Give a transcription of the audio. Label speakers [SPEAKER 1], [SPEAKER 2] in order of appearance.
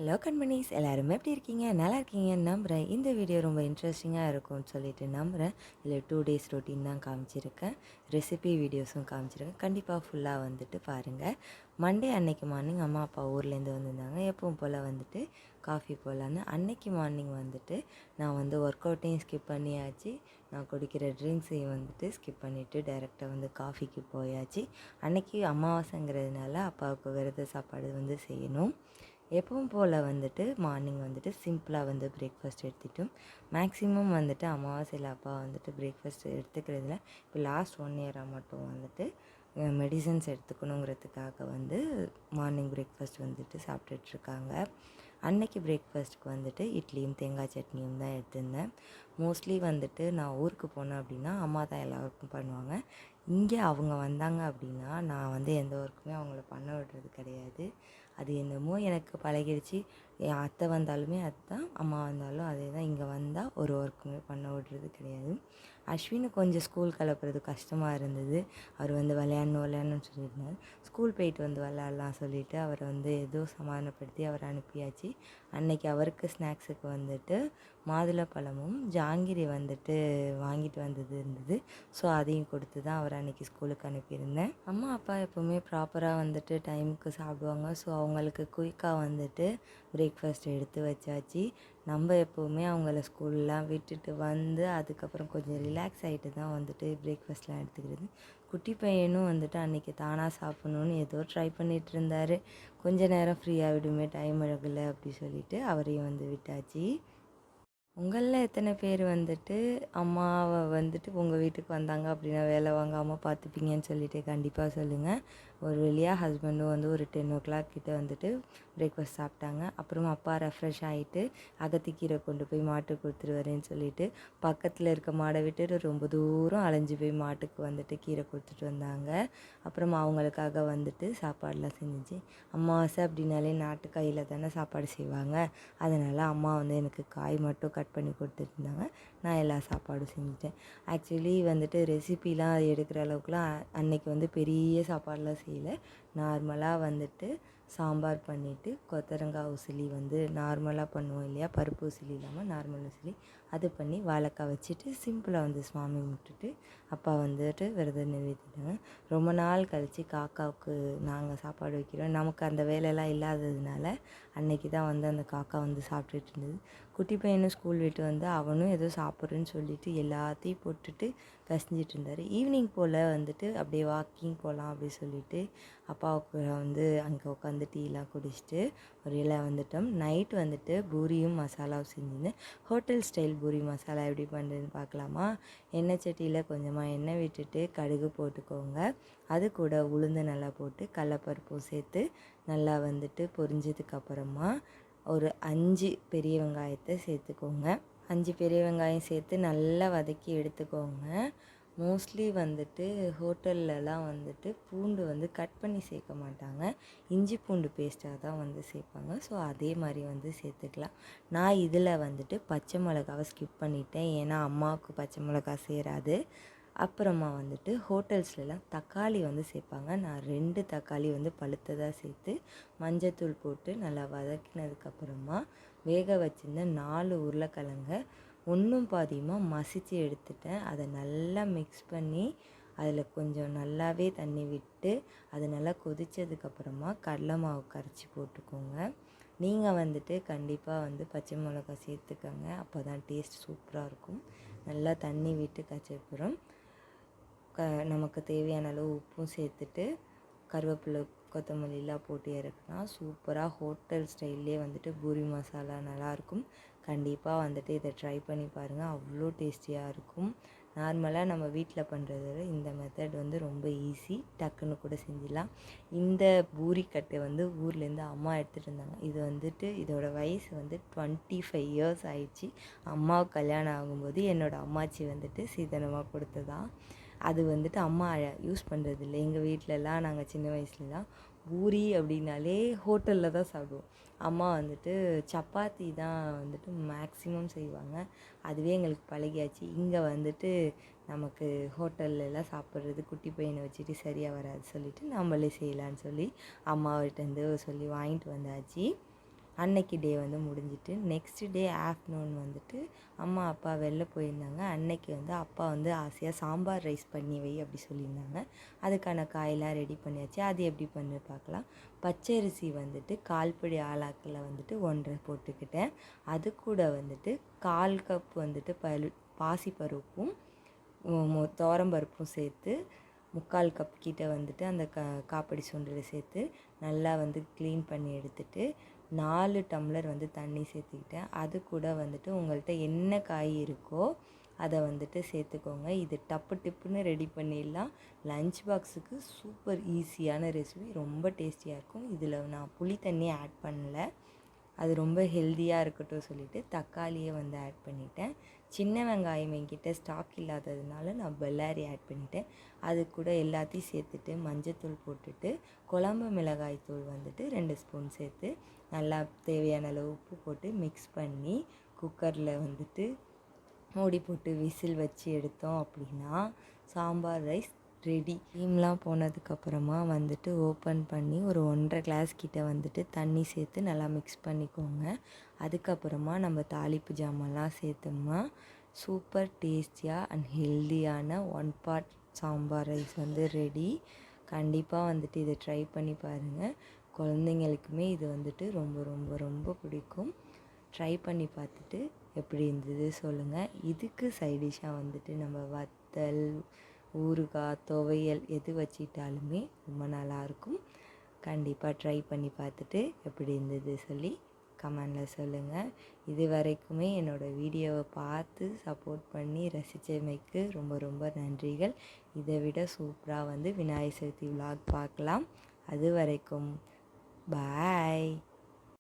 [SPEAKER 1] Hello கண்மணிஸ், எல்லாருமே எப்படி இருக்கீங்க? நல்லா இருக்கீங்கன்னு நம்புகிறேன். இந்த வீடியோ ரொம்ப இன்ட்ரெஸ்டிங்காக இருக்கும்னு சொல்லிட்டு நம்புகிறேன். இதில் 2 டேஸ் ரொட்டீன் தான் காமிச்சிருக்கேன், ரெசிபி வீடியோஸும் காமிச்சிருக்கேன். கண்டிப்பாக ஃபுல்லாக வந்துட்டு பாருங்கள். மண்டே அன்னைக்கு மார்னிங் அம்மா அப்பா ஊர்லேருந்து வந்திருந்தாங்க. எப்பவும் போல் வந்துட்டு காஃபி போடலான்னு. அன்னைக்கு மார்னிங் வந்துட்டு நான் வந்து ஒர்க் அவுட்டையும் ஸ்கிப் பண்ணியாச்சு, நான் குடிக்கிற ட்ரிங்க்ஸையும் வந்துட்டு ஸ்கிப் பண்ணிவிட்டு டைரெக்டாக வந்து காஃபிக்கு போயாச்சு. அன்னைக்கு அமாவாசைங்கிறதுனால அப்பாவுக்கு விரத சாப்பாடு வந்து செய்யணும். எப்பவும் போல் வந்துட்டு மார்னிங் வந்துட்டு சிம்பிளாக வந்து பிரேக்ஃபாஸ்ட் எடுத்துட்டோம். மேக்ஸிமம் வந்துட்டு அமாவாசையில் அப்பா வந்துட்டு பிரேக்ஃபாஸ்ட் எடுத்துக்கிறதுல இப்போ லாஸ்ட் 1 இயராக மட்டும் வந்துட்டு மெடிசன்ஸ் எடுத்துக்கணுங்கிறதுக்காக வந்து மார்னிங் பிரேக்ஃபாஸ்ட் வந்துட்டு சாப்பிட்டுட்ருக்காங்க. அன்னைக்கு பிரேக்ஃபாஸ்ட்டுக்கு வந்துட்டு இட்லியும் தேங்காய் சட்னியும் தான் எடுத்திருந்தேன். மோஸ்ட்லி வந்துட்டு நான் ஊருக்கு போனேன் அப்படின்னா அம்மா தான் எல்லா ஒர்க்கும் பண்ணுவாங்க. இங்கே அவங்க வந்தாங்க அப்படின்னா நான் வந்து எந்த ஒர்க்குமே அவங்கள பண்ண விடுறது கிடையாது. அது என்னமோ எனக்கு பழகிடுச்சு. என் அத்தை வந்தாலுமே அதுதான், அம்மா வந்தாலும் அதே தான். இங்கே வந்தால் ஒரு ஒர்க்குமே பண்ண விடுறது கிடையாது. அஸ்வினு கொஞ்சம் ஸ்கூல் கிளப்புறது கஷ்டமாக இருந்தது. அவர் வந்து விளையாடணும்னு சொல்லியிருந்தார். ஸ்கூல் போயிட்டு வந்து விளையாடலாம் சொல்லிவிட்டு அவரை வந்து ஏதோ சமாதானப்படுத்தி அவரை அனுப்பியாச்சு. அன்னைக்கு அவருக்கு ஸ்நாக்ஸுக்கு வந்துட்டு மாதுளப்பழமும் ஜாங்கிரி வந்துட்டு வாங்கிட்டு வந்தது இருந்தது. ஸோ அதையும் கொடுத்து தான் அவரை அன்றைக்கி ஸ்கூலுக்கு அனுப்பியிருந்தேன். அம்மா அப்பா எப்போவுமே ப்ராப்பராக வந்துட்டு டைமுக்கு சாப்பிடுவாங்க. ஸோ அவங்களுக்கு குயிக்காக வந்துட்டு பிரேக்ஃபாஸ்ட் எடுத்து வச்சாச்சு. நம்ம எப்போவுமே அவங்கள ஸ்கூல்லாம் விட்டுட்டு வந்து அதுக்கப்புறம் கொஞ்சம் ரிலாக்ஸ் ஆகிட்டு தான் வந்துட்டு பிரேக்ஃபாஸ்ட்லாம் எடுத்துக்கிறது. குட்டி பையனும் வந்துட்டு அன்றைக்கி தானாக சாப்பிட்ணுன்னு ஏதோ ட்ரை பண்ணிகிட்டு இருந்தார். கொஞ்ச நேரம் ஃப்ரீயாக விடுமே, டைம் ஆகலை அப்படி சொல்லிவிட்டு அவரையும் வந்து விட்டாச்சு. உங்களில் எத்தனை பேர் வந்துட்டு அம்மாவை வந்துட்டு உங்கள் வீட்டுக்கு வந்தாங்க அப்படின்னா வேலை வாங்காமல் பார்த்துப்பீங்கன்னு சொல்லிட்டு கண்டிப்பாக சொல்லுங்கள். ஒரு வழியாக ஹஸ்பண்டும் வந்து ஒரு 10 கிட்ட வந்துட்டு பிரேக்ஃபாஸ்ட் சாப்பிட்டாங்க. அப்புறமா அப்பா ரெஃப்ரெஷ் ஆகிட்டு அகத்திக்கீரை கொண்டு போய் மாட்டுக்கு கொடுத்துட்டு வரேன்னு சொல்லிட்டு பக்கத்தில் இருக்க மாடை விட்டுட்டு ரொம்ப தூரம் அலைஞ்சு போய் மாட்டுக்கு வந்துட்டு கீரை கொடுத்துட்டு வந்தாங்க. அப்புறமா அவங்களுக்காக வந்துட்டு சாப்பாடெலாம் செஞ்சிச்சு. அமாவாசை அப்படின்னாலே நாட்டு கையில் தானே சாப்பாடு செய்வாங்க. அதனால் அம்மா வந்து எனக்கு காய் மட்டும் கட் பண்ணி கொடுத்துருந்தாங்க. நான் எல்லா சாப்பாடும் செஞ்சுட்டேன். ஆக்சுவலி வந்துட்டு ரெசிபிலாம் எடுக்கிற அளவுக்குலாம் அன்றைக்கி வந்து பெரிய சாப்பாடெலாம் செய்யலை. நார்மலாக வந்துட்டு சாம்பார் பண்ணிவிட்டு கொத்தரங்காய் உசிலி வந்து நார்மலாக பண்ணுவோம் இல்லையா, பருப்பு உசிலி இல்லாமல் நார்மல் உசிலி அது பண்ணி வாழைக்காய் வச்சுட்டு சிம்பிளாக வந்து சுவாமி விட்டுட்டு அப்பா வந்துட்டு விரதம் நிறுத்திட்டாங்க. ரொம்ப நாள் கழித்து காக்காவுக்கு நாங்கள் சாப்பாடு வைக்கிறோம். நமக்கு அந்த வேலையெல்லாம் இல்லாததுனால அன்றைக்கி தான் வந்து அந்த காக்கா வந்து சாப்பிட்டுட்டு இருந்தது. குட்டி பையனும் ஸ்கூல் விட்டு வந்து அவனும் ஏதோ சாப்பிட்றேன்னு சொல்லிவிட்டு எல்லாத்தையும் போட்டுட்டு கசிஞ்சிட்டு இருந்தார். ஈவினிங் போல் வந்துட்டு அப்படியே வாக்கிங் போகலாம் அப்படி சொல்லிவிட்டு அப்பாவுக்கு வந்து அங்கே உட்காந்து டீலாம் குடிச்சிட்டு ஒரு இலை வந்துட்டோம். நைட் வந்துட்டு பூரியும் மசாலாவும் செஞ்சுருந்தேன். ஹோட்டல் ஸ்டைல் பூரி மசாலா எப்படி பண்ணுறதுன்னு பார்க்கலாமா? எண்ணெய் சட்டியில் கொஞ்சமாக எண்ணெய் விட்டுட்டு கடுகு போட்டுக்கோங்க. அது கூட உளுந்து நல்லா போட்டு கடலப்பருப்பும் சேர்த்து நல்லா வந்துட்டு பொரிஞ்சதுக்கப்புறமா ஒரு 5 பெரிய வெங்காயத்தை சேர்த்துக்கோங்க. 5 பெரிய வெங்காயம் சேர்த்து நல்லா வதக்கி எடுத்துக்கோங்க. மோஸ்ட்லி வந்துட்டு ஹோட்டல்லலாம் வந்துட்டு பூண்டு வந்து கட் பண்ணி சேர்க்க மாட்டாங்க, இஞ்சி பூண்டு பேஸ்ட்டாக தான் வந்து சேர்ப்பாங்க. ஸோ அதே மாதிரி வந்து சேர்த்துக்கலாம். நான் இதில் வந்துட்டு பச்சை மிளகாவை ஸ்கிப் பண்ணிட்டேன், ஏன்னா அம்மாவுக்கு பச்சை மிளகா சேராது. அப்புறமா வந்துட்டு ஹோட்டல்ஸ்லாம் தக்காளி வந்து சேர்ப்பாங்க. நான் 2 தக்காளி வந்து பழுத்ததாக சேர்த்து மஞ்சத்தூள் போட்டு நல்லா வதக்கினதுக்கப்புறமா வேக வச்சுருந்த 4 உருளைக்கிழங்க ஒன்றும் பாதியமாக மசித்து எடுத்துட்டேன். அதை நல்லா மிக்ஸ் பண்ணி அதில் கொஞ்சம் நல்லாவே தண்ணி விட்டு அது நல்லா கொதித்ததுக்கப்புறமா கடலை மாவு கரைச்சி போட்டுக்கோங்க. நீங்கள் வந்துட்டு கண்டிப்பாக வந்து பச்சை மிளகா சேர்த்துக்கோங்க, அப்போ தான் டேஸ்ட் சூப்பராக இருக்கும். நல்லா தண்ணி விட்டு கச்சப்புறம் நமக்கு தேவையான அளவு உப்பும் சேர்த்துட்டு கருவேப்பிலை கொத்தமல்லிலாம் போட்டு இறக்குனா சூப்பராக ஹோட்டல் ஸ்டைல்லே வந்துட்டு பூரி மசாலா நல்லாயிருக்கும். கண்டிப்பாக வந்துட்டு இதை ட்ரை பண்ணி பாருங்கள், அவ்வளோ டேஸ்டியாக இருக்கும். நார்மலாக நம்ம வீட்டில் பண்ணுறத விட இந்த மெத்தட் வந்து ரொம்ப ஈஸி, டக்குன்னு கூட செஞ்சிடலாம். இந்த பூரிக்கட்டை வந்து ஊர்லேருந்து அம்மா எடுத்துகிட்டு இருந்தாங்க. இது வந்துட்டு இதோட வயசு வந்து 25 இயர்ஸ் ஆயிடுச்சு. அம்மாவுக்கு கல்யாணம் ஆகும்போது என்னோடய அம்மாச்சி வந்துட்டு சீதனமாக கொடுத்ததான். அது வந்துட்டு அம்மா யூஸ் பண்ணுறது இல்லை. எங்கள் வீட்டிலலாம் நாங்கள் சின்ன வயசுலலாம் பூரி அப்படின்னாலே ஹோட்டலில் தான் சாப்பிடுவோம். அம்மா வந்துட்டு சப்பாத்தி தான் வந்துட்டு மேக்ஸிமம் செய்வாங்க. அதுவே எங்களுக்கு பழகியாச்சு. இங்கே வந்துட்டு நமக்கு ஹோட்டல்லலாம் சாப்பிட்றது குட்டி பையனை வச்சுட்டு சரியாக வராது சொல்லிவிட்டு நம்மளே செய்யலான்னு சொல்லி அம்மாவிட்டேருந்து சொல்லி வாங்கிட்டு வந்தாச்சு. அன்னைக்கு டே வந்து முடிஞ்சிட்டு நெக்ஸ்ட் டே ஆஃப்டர்நூன் வந்துட்டு அம்மா அப்பா வெளில போயிருந்தாங்க. அன்னைக்கு வந்து அப்பா வந்து ஆசையாக சாம்பார் ரைஸ் பண்ணி வை அப்படி சொல்லியிருந்தாங்க. அதுக்கான காயெல்லாம் ரெடி பண்ணியாச்சு. அது எப்படி பண்ணு பார்க்கலாம். பச்சரிசி வந்துட்டு 1/4 படி ஆலாக்கில் வந்துட்டு 1.5 போட்டுக்கிட்டேன். அது கூட வந்துட்டு 1/4 கப் வந்துட்டு பாசிப்பருப்பும் துவரம்பருப்பும் சேர்த்து 3/4 கப் கிட்ட வந்துட்டு அந்த காப்படி சுண்டலை சேர்த்து நல்லா வந்து க்ளீன் பண்ணி எடுத்துட்டு 4 டம்ளர் வந்து தண்ணி சேர்த்துக்கிட்டேன். அது கூட வந்துட்டு உங்கள்கிட்ட என்ன காய் இருக்கோ அதை வந்துட்டு சேர்த்துக்கோங்க. இது டப்பு டிப்புன்னு ரெடி பண்ணிடலாம். லஞ்ச் பாக்ஸுக்கு சூப்பர் ஈஸியான ரெசிபி, ரொம்ப டேஸ்டியாக இருக்கும். இதில் நான் புளி தண்ணி ஆட் பண்ணல, அது ரொம்ப ஹெல்த்தியாக இருக்கட்டும் சொல்லிவிட்டு தக்காளியை வந்து ஆட் பண்ணிட்டேன். சின்ன வெங்காயம் என்கிட்ட ஸ்டாக் இல்லாததுனால நான் பெல்லாரி ஆட் பண்ணிட்டேன். அது கூட எல்லாத்தையும் சேர்த்துட்டு மஞ்சத்தூள் போட்டுட்டு குழம்பு மிளகாய் தூள் வந்துட்டு 2 ஸ்பூன் சேர்த்து நல்லா தேவையான அளவு உப்பு போட்டு மிக்ஸ் பண்ணி குக்கரில் வந்துட்டு மூடி போட்டு விசில் வச்சு எடுத்தோம் அப்படின்னா சாம்பார் ரைஸ் ரெடி. ஸ்டீம்லாம் போனதுக்கப்புறமா வந்துட்டு ஓப்பன் பண்ணி ஒரு 1.5 கிளாஸ் கிட்ட வந்துட்டு தண்ணி சேர்த்து நல்லா மிக்ஸ் பண்ணிக்கோங்க. அதுக்கப்புறமா நம்ம தாளிப்பு ஜாமான்லாம் சேர்த்தோம்னா சூப்பர் டேஸ்டியாக அண்ட் ஹெல்தியான 1 பாட் சாம்பார் ரைஸ் வந்து ரெடி. கண்டிப்பாக வந்துட்டு இதை ட்ரை பண்ணி பாருங்கள். குழந்தைங்களுக்குமே இது வந்துட்டு ரொம்ப ரொம்ப ரொம்ப பிடிக்கும். ட்ரை பண்ணி பார்த்துட்டு எப்படி இருந்தது சொல்லுங்கள். இதுக்கு சைடிஷ்ஷாக வந்துட்டு நம்ம வத்தல், ஊறுகாய், துவையல் எது வச்சிட்டாலுமே ரொம்ப நல்லாயிருக்கும். கண்டிப்பாக ட்ரை பண்ணி பார்த்துட்டு எப்படி இருந்தது சொல்லி கமெண்டில் சொல்லுங்கள். இது வரைக்குமே என்னோடய வீடியோவை பார்த்து சப்போர்ட் பண்ணி ரசித்தமைக்கு ரொம்ப ரொம்ப நன்றிகள். இதை விட சூப்பராக வந்து விநாயகர் சதுர்த்தி விலாக் பார்க்கலாம். அது வரைக்கும் பாய்.